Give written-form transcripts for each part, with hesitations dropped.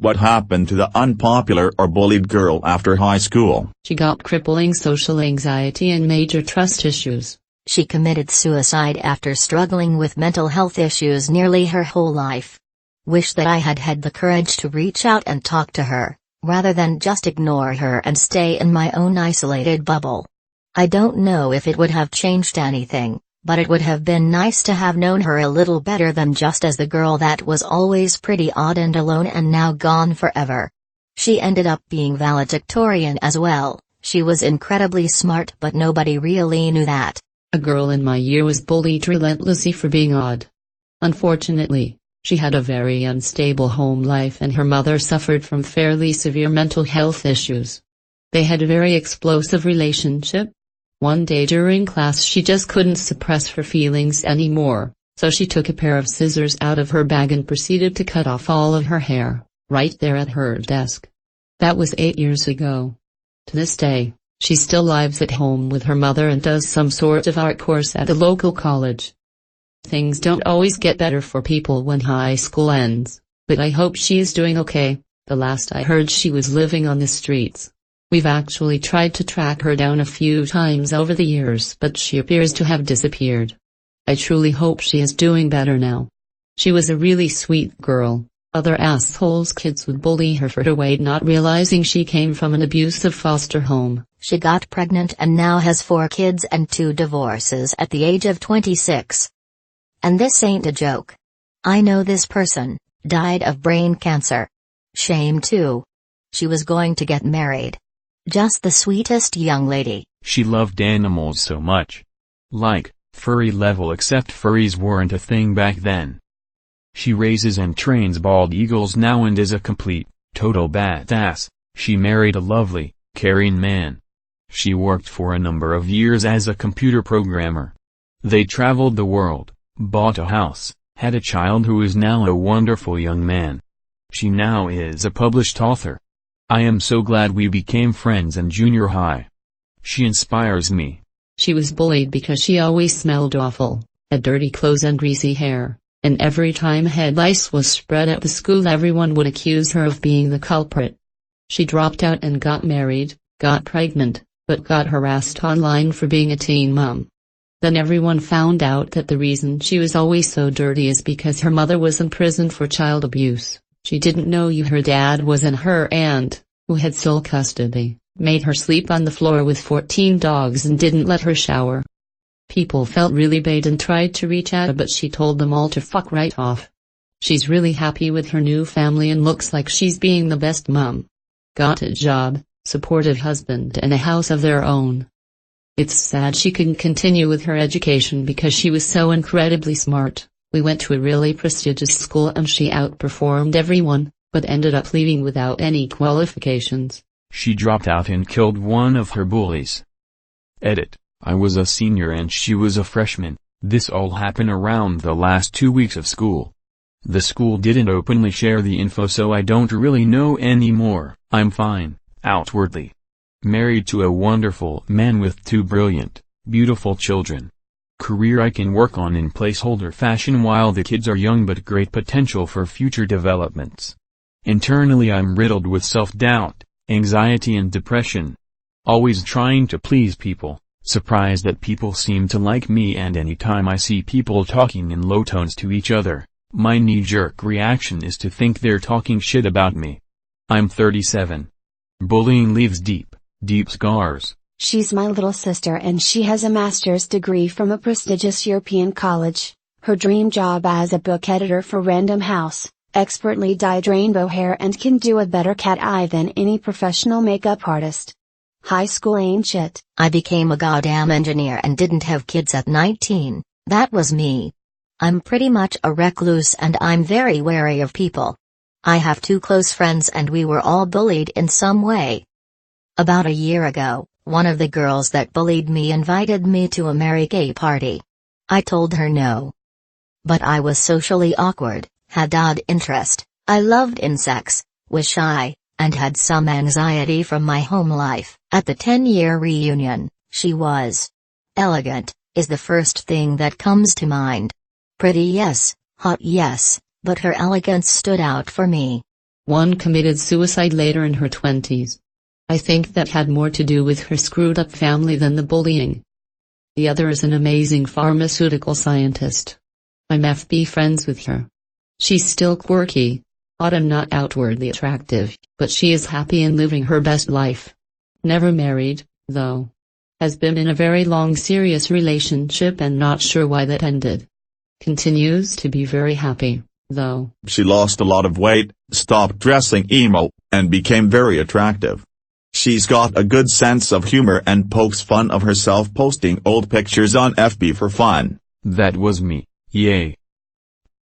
What happened to the unpopular or bullied girl after high school? She got crippling social anxiety and major trust issues. She committed suicide after struggling with mental health issues nearly her whole life. Wish that I had had the courage to reach out and talk to her, rather than just ignore her and stay in my own isolated bubble. I don't know if it would have changed anything, but it would have been nice to have known her a little better than just as the girl that was always pretty odd and alone and now gone forever. She ended up being valedictorian as well. She was incredibly smart, but nobody really knew that. A girl in my year was bullied relentlessly for being odd. Unfortunately, she had a very unstable home life and her mother suffered from fairly severe mental health issues. They had a very explosive relationship. One day during class she just couldn't suppress her feelings anymore, so she took a pair of scissors out of her bag and proceeded to cut off all of her hair, right there at her desk. That was 8 years ago. To this day, she still lives at home with her mother and does some sort of art course at the local college. Things don't always get better for people when high school ends, but I hope she is doing okay. The last I heard she was living on the streets. We've actually tried to track her down a few times over the years, but she appears to have disappeared. I truly hope she is doing better now. She was a really sweet girl. Other assholes kids would bully her for her weight, not realizing she came from an abusive foster home. She got pregnant and now has 4 kids and 2 divorces at the age of 26. And this ain't a joke. I know this person, died of brain cancer. Shame too. She was going to get married. Just the sweetest young lady. She loved animals so much. Like, furry level, except furries weren't a thing back then. She raises and trains bald eagles now and is a complete, total badass. She married a lovely, caring man. She worked for a number of years as a computer programmer. They traveled the world, bought a house, had a child who is now a wonderful young man. She now is a published author. I am so glad we became friends in junior high. She inspires me. She was bullied because she always smelled awful, had dirty clothes and greasy hair, and every time head lice was spread at the school everyone would accuse her of being the culprit. She dropped out and got married, got pregnant, but got harassed online for being a teen mom. Then everyone found out that the reason she was always so dirty is because her mother was in prison for child abuse. She didn't know her dad was in her aunt, who had sole custody, made her sleep on the floor with 14 dogs and didn't let her shower. People felt really bad and tried to reach out, but she told them all to fuck right off. She's really happy with her new family and looks like she's being the best mom. Got a job, supportive husband and a house of their own. It's sad she couldn't continue with her education because she was so incredibly smart. We went to a really prestigious school and she outperformed everyone, but ended up leaving without any qualifications. She dropped out and killed one of her bullies. Edit. I was a senior and she was a freshman. This all happened around the last 2 weeks of school. The school didn't openly share the info, so I don't really know anymore. I'm fine, outwardly. Married to a wonderful man with 2 brilliant, beautiful children. Career I can work on in placeholder fashion while the kids are young, but great potential for future developments. Internally I'm riddled with self-doubt, anxiety and depression. Always trying to please people, surprised that people seem to like me, and anytime I see people talking in low tones to each other, my knee-jerk reaction is to think they're talking shit about me. I'm 37. Bullying leaves deep scars. She's my little sister and she has a master's degree from a prestigious European college. Her dream job as a book editor for Random House, expertly dyed rainbow hair and can do a better cat eye than any professional makeup artist. High school ain't shit. I became a goddamn engineer and didn't have kids at 19, that was me. I'm pretty much a recluse and I'm very wary of people. I have 2 close friends and we were all bullied in some way. About a year ago, one of the girls that bullied me invited me to a merry gay party. I told her no. But I was socially awkward, had odd interest, I loved insects, was shy, and had some anxiety from my home life. At the 10-year reunion, she was elegant, is the first thing that comes to mind. Pretty yes, hot yes, but her elegance stood out for me. One committed suicide later in her 20s. I think that had more to do with her screwed up family than the bullying. The other is an amazing pharmaceutical scientist. I'm FB friends with her. She's still quirky, odd and not outwardly attractive, but she is happy and living her best life. Never married, though. Has been in a very long serious relationship and not sure why that ended. Continues to be very happy, though. She lost a lot of weight, stopped dressing emo, and became very attractive. She's got a good sense of humor and pokes fun of herself posting old pictures on FB for fun. That was me, yay.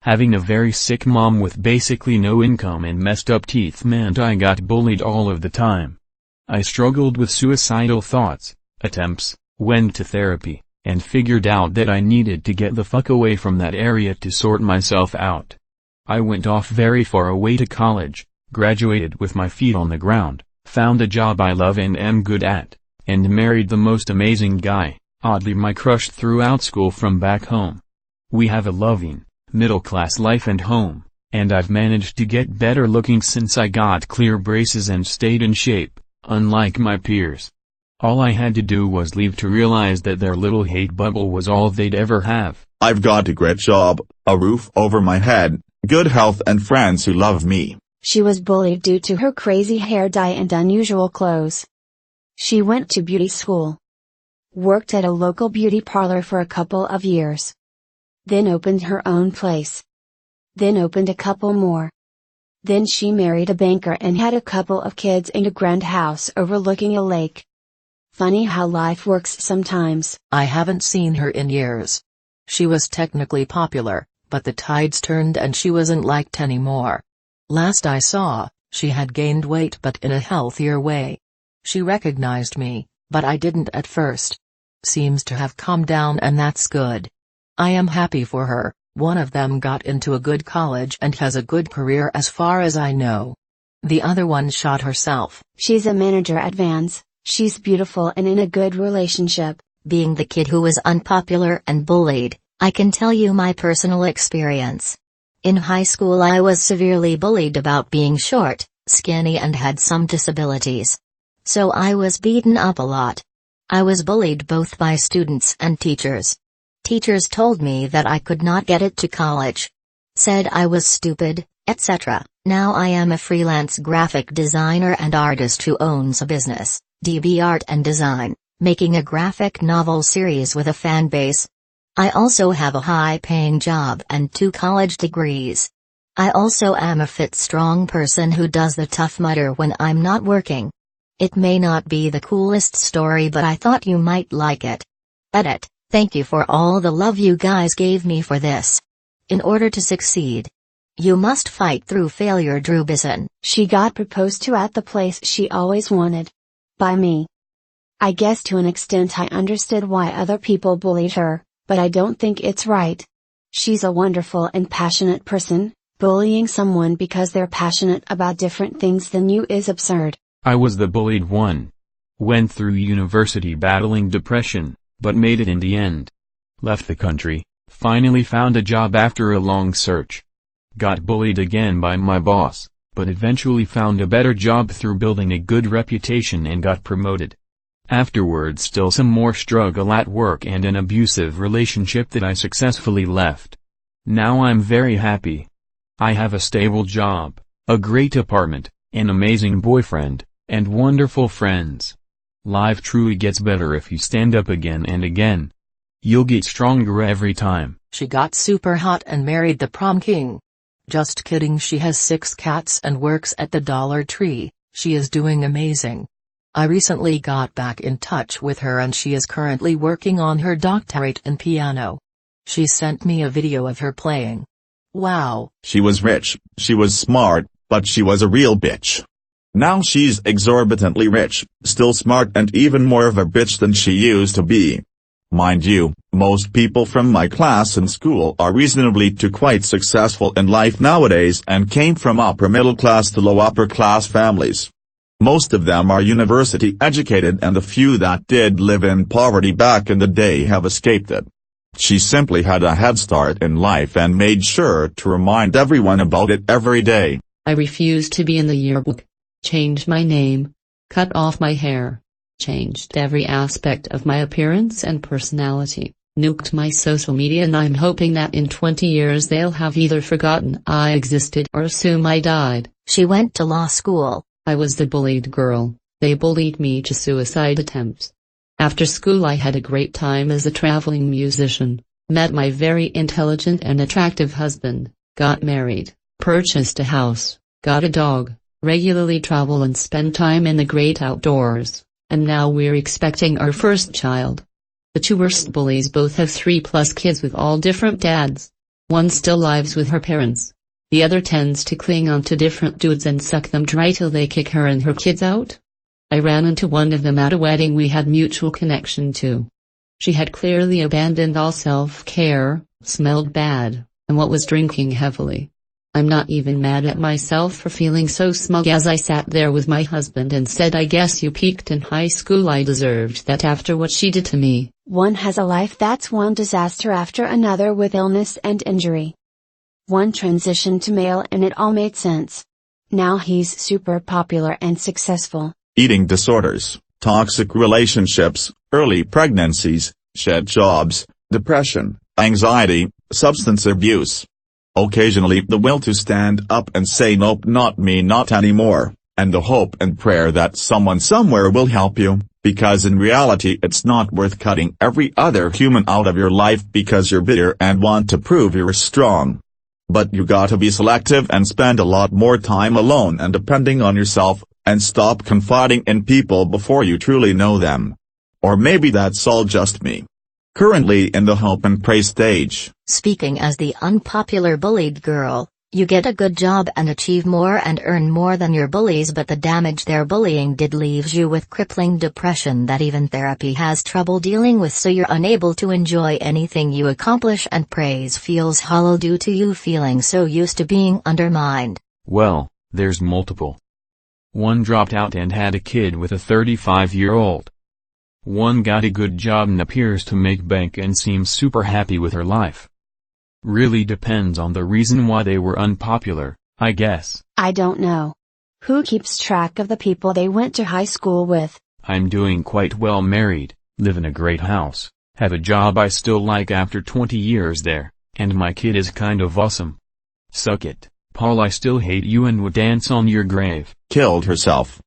Having a very sick mom with basically no income and messed up teeth meant I got bullied all of the time. I struggled with suicidal thoughts, attempts, went to therapy, and figured out that I needed to get the fuck away from that area to sort myself out. I went off very far away to college, graduated with my feet on the ground, found a job I love and am good at, and married the most amazing guy, oddly my crush throughout school from back home. We have a loving, middle-class life and home, and I've managed to get better looking since I got clear braces and stayed in shape, unlike my peers. All I had to do was leave to realize that their little hate bubble was all they'd ever have. I've got a great job, a roof over my head, good health and friends who love me. She was bullied due to her crazy hair dye and unusual clothes. She went to beauty school. Worked at a local beauty parlor for a couple of years. Then opened her own place. Then opened a couple more. Then she married a banker and had a couple of kids and a grand house overlooking a lake. Funny how life works sometimes. I haven't seen her in years. She was technically popular, but the tides turned and she wasn't liked anymore. Last I saw, she had gained weight but in a healthier way. She recognized me, but I didn't at first. Seems to have calmed down and that's good. I am happy for her. One of them got into a good college and has a good career as far as I know. The other one shot herself. She's a manager at Vans. She's beautiful and in a good relationship. Being the kid who was unpopular and bullied, I can tell you my personal experience. In high school I was severely bullied about being short, skinny and had some disabilities. So I was beaten up a lot. I was bullied both by students and teachers. Teachers told me that I could not get it to college. Said I was stupid, etc. Now I am a freelance graphic designer and artist who owns a business, DB Art and Design, making a graphic novel series with a fan base. I also have a high-paying job and 2 college degrees. I also am a fit, strong person who does the Tough Mudder when I'm not working. It may not be the coolest story but I thought you might like it. Edit. Thank you for all the love you guys gave me for this. In order to succeed, you must fight through failure. Drew Bison. She got proposed to at the place she always wanted. By me. I guess to an extent I understood why other people bullied her, but I don't think it's right. She's a wonderful and passionate person. Bullying someone because they're passionate about different things than you is absurd. I was the bullied one. Went through university battling depression, but made it in the end. Left the country, finally found a job after a long search. Got bullied again by my boss, but eventually found a better job through building a good reputation and got promoted. Afterwards still some more struggle at work and an abusive relationship that I successfully left. Now I'm very happy. I have a stable job, a great apartment, an amazing boyfriend, and wonderful friends. Life truly gets better if you stand up again and again. You'll get stronger every time. She got super hot and married the prom king. Just kidding, she has 6 cats and works at the Dollar Tree. She is doing amazing. I recently got back in touch with her and she is currently working on her doctorate in piano. She sent me a video of her playing. Wow. She was rich, she was smart, but she was a real bitch. Now she's exorbitantly rich, still smart and even more of a bitch than she used to be. Mind you, most people from my class in school are reasonably to quite successful in life nowadays and came from upper middle class to low upper class families. Most of them are university educated and the few that did live in poverty back in the day have escaped it. She simply had a head start in life and made sure to remind everyone about it every day. I refused to be in the yearbook. Changed my name. Cut off my hair. Changed every aspect of my appearance and personality. Nuked my social media, and I'm hoping that in 20 years they'll have either forgotten I existed or assume I died. She went to law school. I was the bullied girl. They bullied me to suicide attempts. After school I had a great time as a traveling musician, met my very intelligent and attractive husband, got married, purchased a house, got a dog, regularly travel and spend time in the great outdoors, and now we're expecting our first child. The two worst bullies both have 3+ kids with all different dads. One still lives with her parents. The other tends to cling on to different dudes and suck them dry till they kick her and her kids out. I ran into one of them at a wedding we had mutual connection to. She had clearly abandoned all self-care, smelled bad, and was drinking heavily. I'm not even mad at myself for feeling so smug as I sat there with my husband and said, I guess you peaked in high school. I deserved that after what she did to me. One has a life that's one disaster after another with illness and injury. One transitioned to male and it all made sense. Now he's super popular and successful. Eating disorders, toxic relationships, early pregnancies, shed jobs, depression, anxiety, substance abuse. Occasionally the will to stand up and say nope, not me, not anymore, and the hope and prayer that someone somewhere will help you, because in reality it's not worth cutting every other human out of your life because you're bitter and want to prove you're strong. But you gotta be selective and spend a lot more time alone and depending on yourself, and stop confiding in people before you truly know them. Or maybe that's all just me. Currently in the hope and pray stage. Speaking as the unpopular bullied girl, you get a good job and achieve more and earn more than your bullies, but the damage their bullying did leaves you with crippling depression that even therapy has trouble dealing with, so you're unable to enjoy anything you accomplish and praise feels hollow due to you feeling so used to being undermined. Well, there's multiple. One dropped out and had a kid with a 35-year-old. One got a good job and appears to make bank and seems super happy with her life. Really depends on the reason why they were unpopular, I guess. I don't know. Who keeps track of the people they went to high school with? I'm doing quite well, married, live in a great house, have a job I still like after 20 years there, and my kid is kind of awesome. Suck it, Paul, I still hate you and would dance on your grave. Killed herself.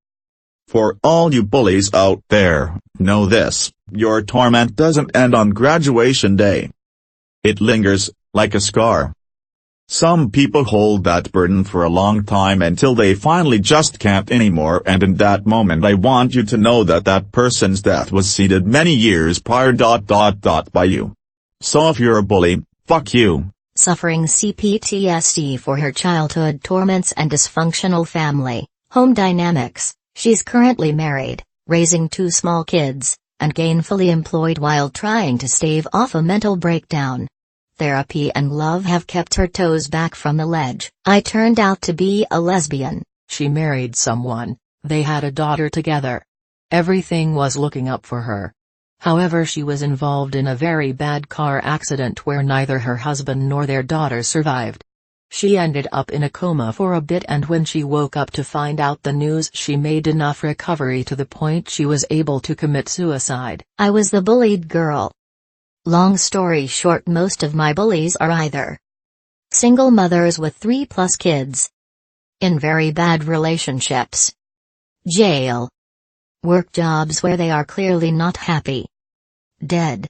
For all you bullies out there, know this, your torment doesn't end on graduation day. It lingers, like a scar. Some people hold that burden for a long time until they finally just can't anymore, and in that moment I want you to know that that person's death was seeded many years prior ... by you. So if you're a bully, fuck you. Suffering CPTSD for her childhood torments and dysfunctional family, home dynamics, she's currently married, raising 2 small kids, and gainfully employed while trying to stave off a mental breakdown. Therapy and love have kept her toes back from the ledge. I turned out to be a lesbian. She married someone, they had a daughter together. Everything was looking up for her. However, she was involved in a very bad car accident where neither her husband nor their daughter survived. She ended up in a coma for a bit, and when she woke up to find out the news, she made enough recovery to the point she was able to commit suicide. I was the bullied girl. Long story short, most of my bullies are either single mothers with 3+ kids, in very bad relationships, jail, work jobs where they are clearly not happy, dead.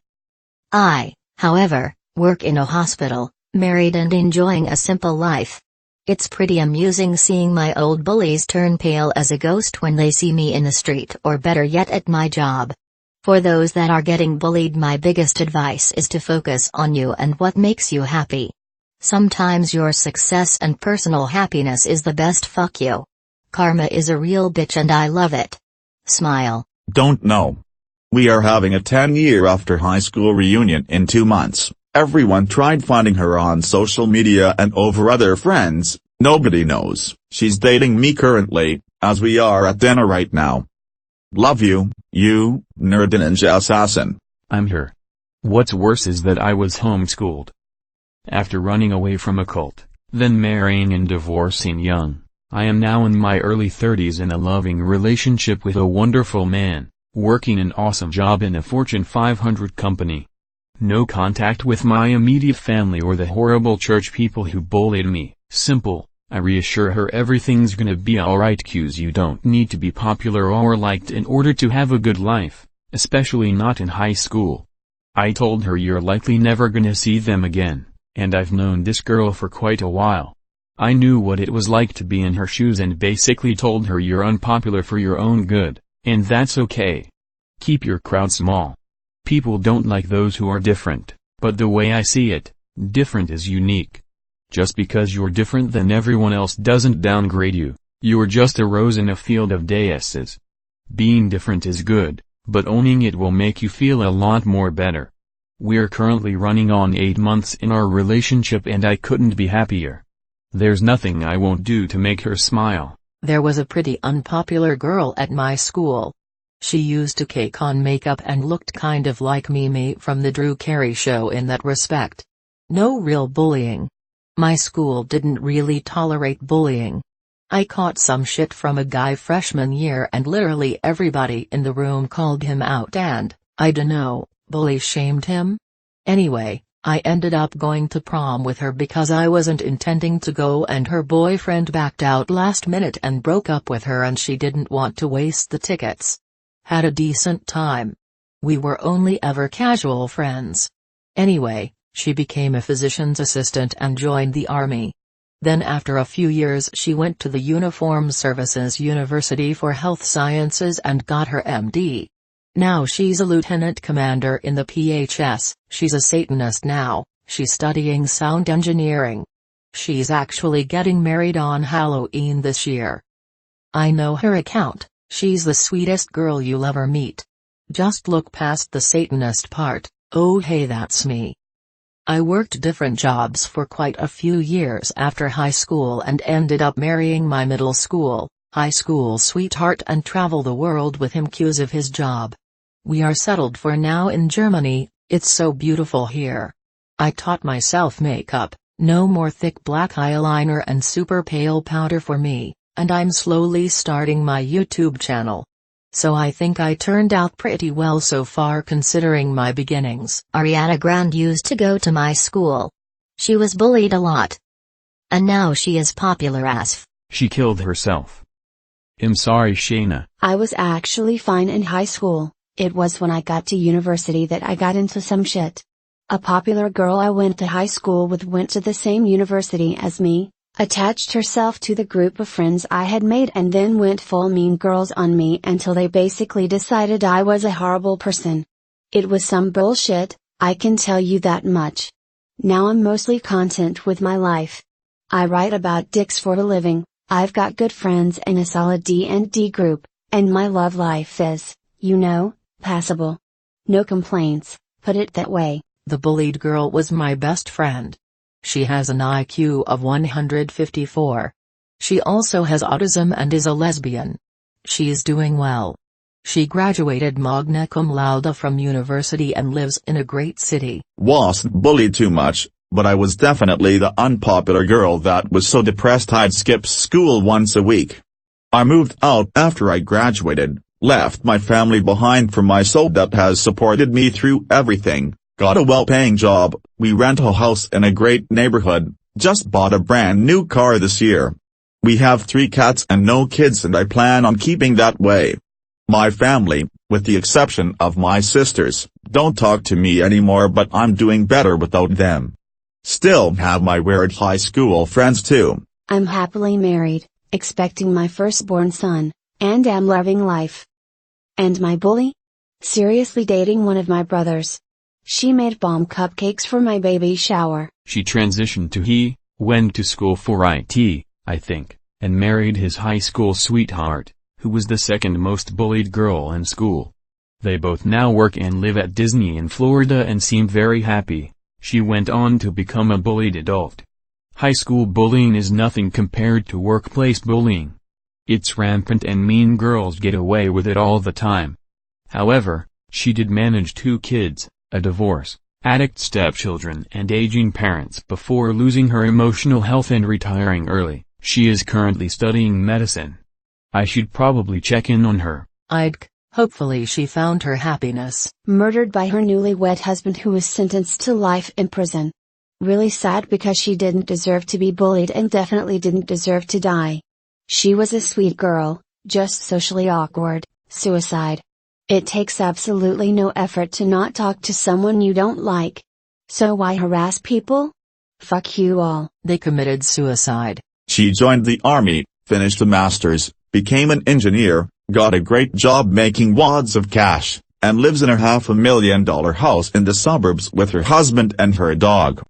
I, however, work in a hospital, married and enjoying a simple life. It's pretty amusing seeing my old bullies turn pale as a ghost when they see me in the street, or better yet at my job. For those that are getting bullied, my biggest advice is to focus on you and what makes you happy. Sometimes your success and personal happiness is the best fuck you. Karma is a real bitch and I love it. Smile. Don't know. We are having a 10-year after high school reunion in 2 months. Everyone tried finding her on social media and over other friends. Nobody knows. She's dating me currently, as we are at dinner right now. Love you, you, nerd ninja assassin. I'm her. What's worse is that I was homeschooled. After running away from a cult, then marrying and divorcing young, I am now in my early 30s in a loving relationship with a wonderful man, working an awesome job in a Fortune 500 company. No contact with my immediate family or the horrible church people who bullied me. Simple, I reassure her everything's gonna be alright, cuz you don't need to be popular or liked in order to have a good life, especially not in high school. I told her you're likely never gonna see them again, and I've known this girl for quite a while. I knew what it was like to be in her shoes and basically told her you're unpopular for your own good, and that's okay. Keep your crowd small. People don't like those who are different, but the way I see it, different is unique. Just because you're different than everyone else doesn't downgrade you, you're just a rose in a field of daisies. Being different is good, but owning it will make you feel a lot more better. We're currently running on 8 months in our relationship and I couldn't be happier. There's nothing I won't do to make her smile. There was a pretty unpopular girl at my school. She used to cake on makeup and looked kind of like Mimi from the Drew Carey show in that respect. No real bullying. My school didn't really tolerate bullying. I caught some shit from a guy freshman year and literally everybody in the room called him out and, I dunno, bully shamed him? Anyway, I ended up going to prom with her because I wasn't intending to go and her boyfriend backed out last minute and broke up with her and she didn't want to waste the tickets. Had a decent time. We were only ever casual friends. Anyway, she became a physician's assistant and joined the army. Then after a few years she went to the Uniformed Services University for Health Sciences and got her MD. Now she's a lieutenant commander in the PHS, she's a Satanist now, she's studying sound engineering. She's actually getting married on Halloween this year. I know her account, she's the sweetest girl you'll ever meet. Just look past the Satanist part, oh hey that's me. I worked different jobs for quite a few years after high school and ended up marrying my middle school, high school sweetheart and travel the world with him cause of his job. We are settled for now in Germany, it's so beautiful here. I taught myself makeup, no more thick black eyeliner and super pale powder for me, and I'm slowly starting my YouTube channel. So I think I turned out pretty well so far considering my beginnings. Ariana Grande used to go to my school. She was bullied a lot. And now she is popular as She killed herself. I'm sorry Shayna. I was actually fine in high school. It was when I got to university that I got into some shit. A popular girl I went to high school with went to the same university as me, attached herself to the group of friends I had made and then went full mean girls on me until they basically decided I was a horrible person. It was some bullshit, I can tell you that much. Now I'm mostly content with my life. I write about dicks for a living, I've got good friends and a solid D&D group, and my love life is, passable. No complaints, put it that way. The bullied girl was my best friend. She has an IQ of 154. She also has autism and is a lesbian. She's doing well. She graduated magna cum laude from university and lives in a great city. Wasn't bullied too much, but I was definitely the unpopular girl that was so depressed I'd skip school once a week. I moved out after I graduated, left my family behind for my soul that has supported me through everything, got a well-paying job, we rent a house in a great neighborhood, just bought a brand new car this year. We have 3 cats and no kids and I plan on keeping that way. My family, with the exception of my sisters, don't talk to me anymore but I'm doing better without them. Still have my weird high school friends too. I'm happily married, expecting my firstborn son, and am loving life. And my bully? Seriously dating one of my brothers. She made bomb cupcakes for my baby shower. She transitioned to went to school for IT, I think, and married his high school sweetheart, who was the second most bullied girl in school. They both now work and live at Disney in Florida and seem very happy. She went on to become a bullied adult. High school bullying is nothing compared to workplace bullying. It's rampant and mean girls get away with it all the time. However, she did manage 2 kids, a divorce, addict stepchildren and aging parents before losing her emotional health and retiring early. She is currently studying medicine. I should probably check in on her. Hopefully she found her happiness. Murdered by her newlywed husband who was sentenced to life in prison. Really sad because she didn't deserve to be bullied and definitely didn't deserve to die. She was a sweet girl, just socially awkward. Suicide. It takes absolutely no effort to not talk to someone you don't like. So why harass people? Fuck you all. They committed suicide. She joined the army, finished a master's, became an engineer, got a great job making wads of cash, and lives in a $500,000 house in the suburbs with her husband and her dog.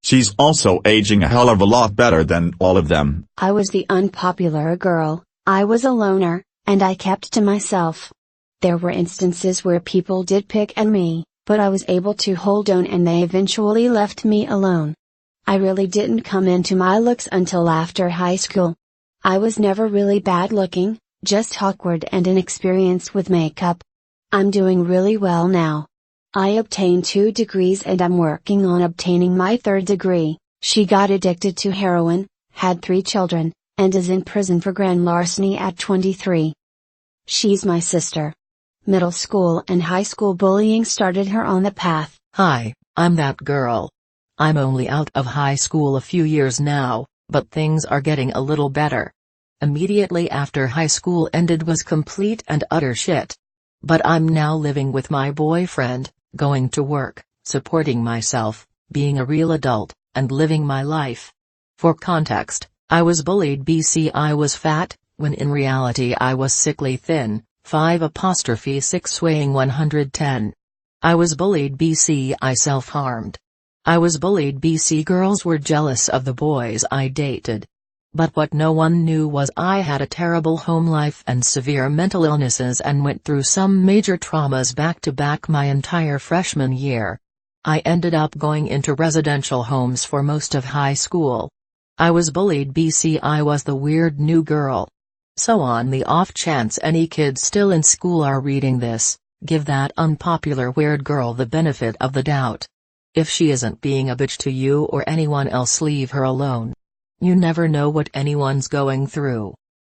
She's also aging a hell of a lot better than all of them. I was the unpopular girl, I was a loner, and I kept to myself. There were instances where people did pick at me, but I was able to hold on and they eventually left me alone. I really didn't come into my looks until after high school. I was never really bad looking, just awkward and inexperienced with makeup. I'm doing really well now. I obtained 2 degrees and I'm working on obtaining my 3rd degree. She got addicted to heroin, had 3 children, and is in prison for grand larceny at 23. She's my sister. Middle school and high school bullying started her on the path. Hi, I'm that girl. I'm only out of high school a few years now, but things are getting a little better. Immediately after high school ended was complete and utter shit. But I'm now living with my boyfriend, going to work, supporting myself, being a real adult, and living my life. For context, I was bullied BC I was fat, when in reality I was sickly thin, 5'6" weighing 110. I was bullied BC I self-harmed. I was bullied BC girls were jealous of the boys I dated. But what no one knew was I had a terrible home life and severe mental illnesses and went through some major traumas back to back my entire freshman year. I ended up going into residential homes for most of high school. I was bullied BC I was the weird new girl. So on the off chance any kids still in school are reading this, give that unpopular weird girl the benefit of the doubt. If she isn't being a bitch to you or anyone else, leave her alone. You never know what anyone's going through.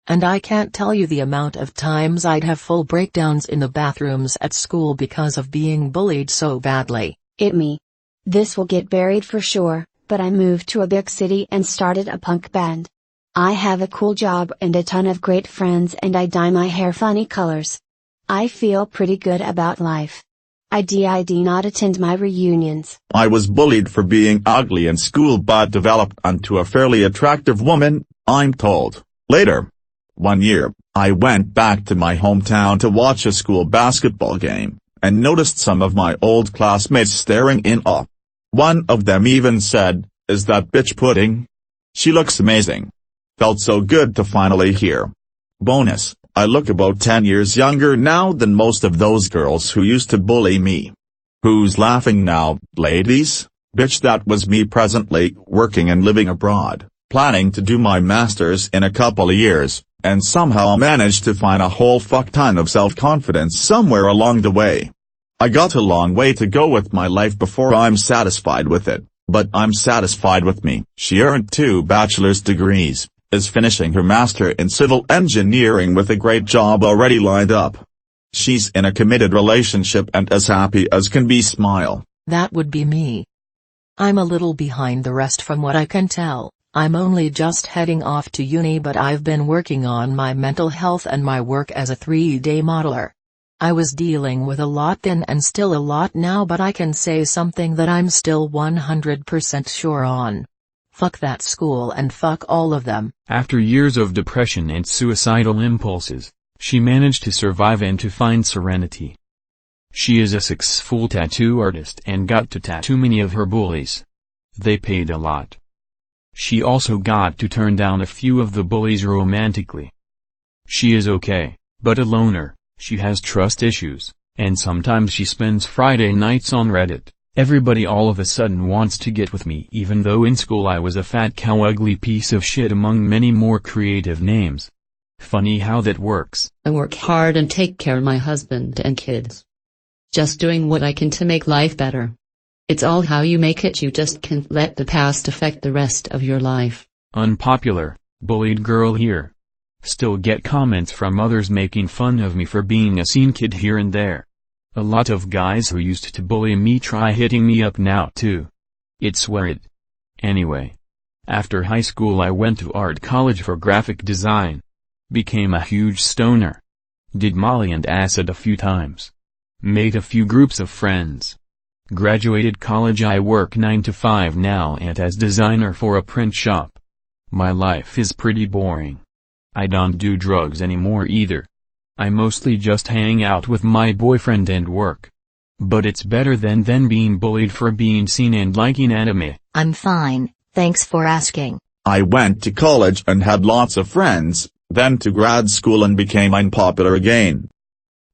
And I can't tell you the amount of times I'd have full breakdowns in the bathrooms at school because of being bullied so badly. Me. This will get buried for sure, but I moved to a big city and started a punk band. I have a cool job and a ton of great friends and I dye my hair funny colors. I feel pretty good about life. I did not attend my reunions. I was bullied for being ugly in school but developed into a fairly attractive woman, I'm told. Later. One year, I went back to my hometown to watch a school basketball game, and noticed some of my old classmates staring in awe. One of them even said, "Is that bitch pudding? She looks amazing." Felt so good to finally hear. Bonus. I look about 10 years younger now than most of those girls who used to bully me. Who's laughing now, ladies? Bitch, that was me presently working and living abroad, planning to do my master's in a couple of years, and somehow managed to find a whole fuck ton of self-confidence somewhere along the way. I got a long way to go with my life before I'm satisfied with it, but I'm satisfied with me. She earned 2 bachelor's degrees, is finishing her master in civil engineering with a great job already lined up. She's in a committed relationship and as happy as can be. Smile. That would be me. I'm a little behind the rest from what I can tell. I'm only just heading off to uni, but I've been working on my mental health and my work as a 3D modeler. I was dealing with a lot then and still a lot now, but I can say something that I'm still 100% sure on. Fuck that school and fuck all of them. After years of depression and suicidal impulses, she managed to survive and to find serenity. She is a successful tattoo artist and got to tattoo many of her bullies. They paid a lot. She also got to turn down a few of the bullies romantically. She is okay, but a loner. She has trust issues, and sometimes she spends Friday nights on Reddit. Everybody all of a sudden wants to get with me, even though in school I was a fat cow ugly piece of shit among many more creative names. Funny how that works. I work hard and take care of my husband and kids. Just doing what I can to make life better. It's all how you make it. You just can't let the past affect the rest of your life. Unpopular. Bullied girl here. Still get comments from others making fun of me for being a scene kid here and there. A lot of guys who used to bully me try hitting me up now too. It's weird. Anyway. After high school I went to art college for graphic design. Became a huge stoner. Did Molly and acid a few times. Made a few groups of friends. Graduated college. I work 9 to 5 now and as designer for a print shop. My life is pretty boring. I don't do drugs anymore either. I mostly just hang out with my boyfriend and work. But it's better than being bullied for being seen and liking anime. I'm fine, thanks for asking. I went to college and had lots of friends, then to grad school and became unpopular again.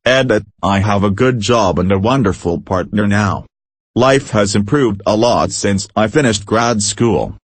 Edit, I have a good job and a wonderful partner now. Life has improved a lot since I finished grad school.